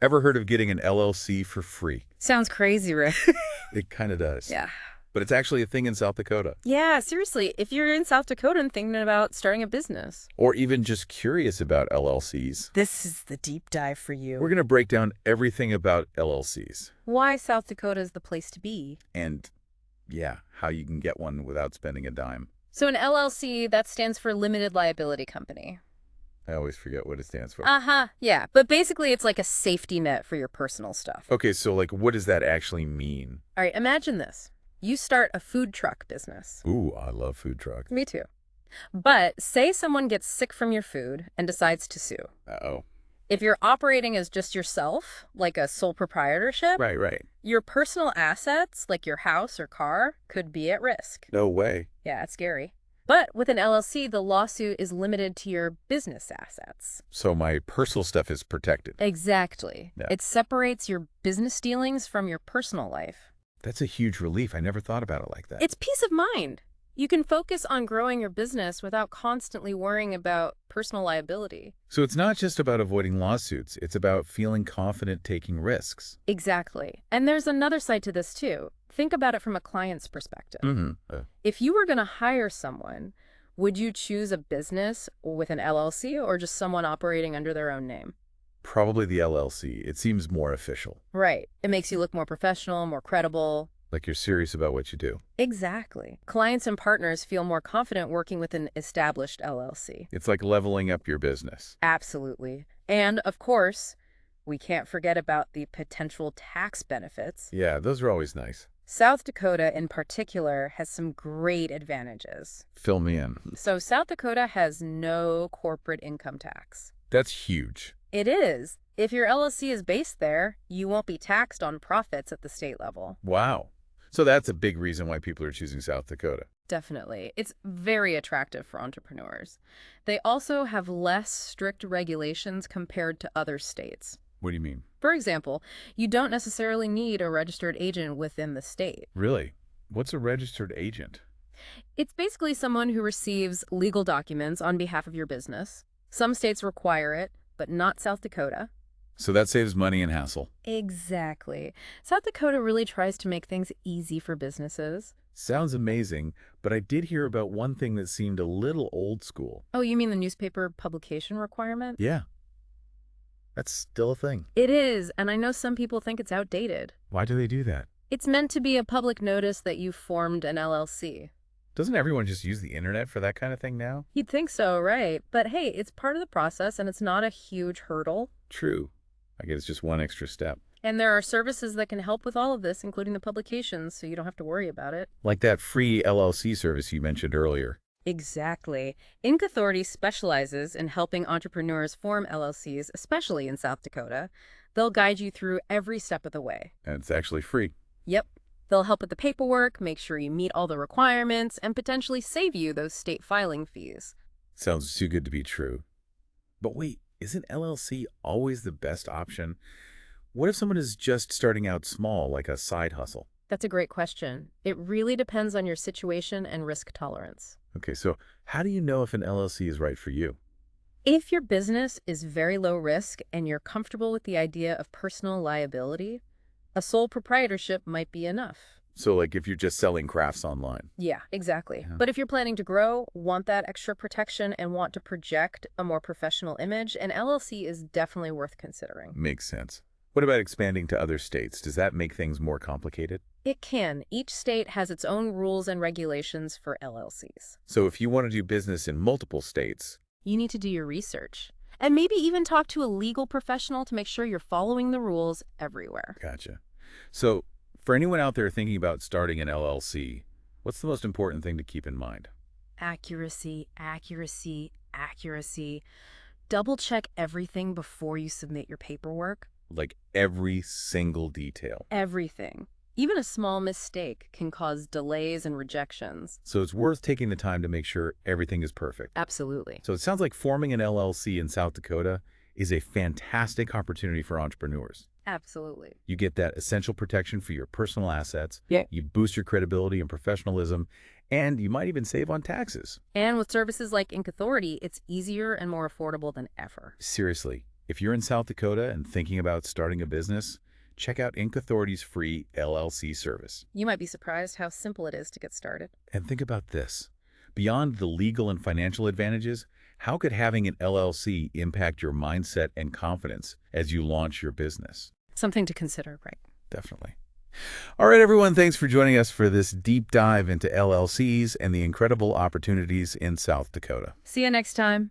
Ever heard of getting an LLC for free? Sounds crazy, right? It kind of does. Yeah. But it's actually a thing in South Dakota. Yeah, seriously, if you're in South Dakota and thinking about starting a business, Or even just curious about LLCs. this is the deep dive for you. We're going to break down everything about LLCs. Why South Dakota is the place to be. And, yeah, how you can get one without spending a dime. So an LLC, that stands for Limited Liability Company. I always forget what it stands for. Yeah. But basically, it's like a safety net for your personal stuff. Okay, so, what does that actually mean? All right, imagine this. You start a food truck business. Ooh, I love food trucks. Me too. But say someone gets sick from your food and decides to sue. Uh-oh. If you're operating as just yourself, like a sole proprietorship, Right. your personal assets, like your house or car, could be at risk. No way. Yeah, it's scary. But with an LLC, the lawsuit is limited to your business assets. So my personal stuff is protected. Exactly. Yeah. It separates your business dealings from your personal life. That's a huge relief. I never thought about it like that. It's peace of mind. You can focus on growing your business without constantly worrying about personal liability. So it's not just about avoiding lawsuits. It's about feeling confident taking risks. Exactly. And there's another side to this too. Think about it from a client's perspective. Mm-hmm. If you were going to hire someone, would you choose a business with an LLC or just someone operating under their own name? Probably the LLC. It seems more official. Right. It makes you look more professional, more credible. Like you're serious about what you do. Exactly. Clients and partners feel more confident working with an established LLC. It's like leveling up your business. Absolutely. And of course, we can't forget about the potential tax benefits. Yeah, those are always nice. South Dakota in particular has some great advantages. Fill me in. So South Dakota has no corporate income tax. That's huge. It is. If your LLC is based there, you won't be taxed on profits at the state level. Wow. So that's a big reason why people are choosing South Dakota. Definitely. It's very attractive for entrepreneurs. They also have less strict regulations compared to other states. What do you mean? For example, you don't necessarily need a registered agent within the state. Really? What's a registered agent? It's basically someone who receives legal documents on behalf of your business. Some states require it, but not South Dakota. So that saves money and hassle. Exactly. South Dakota really tries to make things easy for businesses. Sounds amazing, but I did hear about one thing that seemed a little old school. Oh, you mean the newspaper publication requirement? Yeah. That's still a thing. It is, and I know some people think it's outdated. Why do they do that? It's meant to be a public notice that you formed an LLC. Doesn't everyone just use the internet for that kind of thing now? You'd think so, right? But hey, it's part of the process and it's not a huge hurdle. True. I guess it's just one extra step. And there are services that can help with all of this, including the publications, so you don't have to worry about it. Like that free LLC service you mentioned earlier. Exactly. Inc. Authority specializes in helping entrepreneurs form LLCs, especially in South Dakota. They'll guide you through every step of the way. And it's actually free. Yep. They'll help with the paperwork, make sure you meet all the requirements, and potentially save you those state filing fees. Sounds too good to be true. But wait, isn't LLC always the best option? What if someone is just starting out small, like a side hustle? That's a great question. It really depends on your situation and risk tolerance. Okay, so how do you know if an LLC is right for you? If your business is very low risk and you're comfortable with the idea of personal liability, a sole proprietorship might be enough. So like if you're just selling crafts online. Yeah, exactly. Yeah. But if you're planning to grow, want that extra protection, and want to project a more professional image, an LLC is definitely worth considering. Makes sense. What about expanding to other states? Does that make things more complicated? It can. Each state has its own rules and regulations for LLCs. So if you want to do business in multiple states, You need to do your research. And maybe even talk to a legal professional to make sure you're following the rules everywhere. gotcha. So for anyone out there thinking about starting an LLC, what's the most important thing to keep in mind? Accuracy, accuracy, accuracy. Double check everything before you submit your paperwork. Like every single detail. Everything. Even a small mistake can cause delays and rejections. So it's worth taking the time to make sure everything is perfect. Absolutely. So it sounds like forming an LLC in South Dakota is a fantastic opportunity for entrepreneurs. Absolutely. You get that essential protection for your personal assets. Yeah. You boost your credibility and professionalism, and you might even save on taxes. And with services like Inc. Authority, it's easier and more affordable than ever. Seriously, If you're in South Dakota and thinking about starting a business, check out Inc. Authority's free LLC service. You might be surprised how simple it is to get started. And think about this. Beyond the legal and financial advantages, how could having an LLC impact your mindset and confidence as you launch your business? Something to consider, right? Definitely. All right, everyone, thanks for joining us for this deep dive into LLCs and the incredible opportunities in South Dakota. See you next time.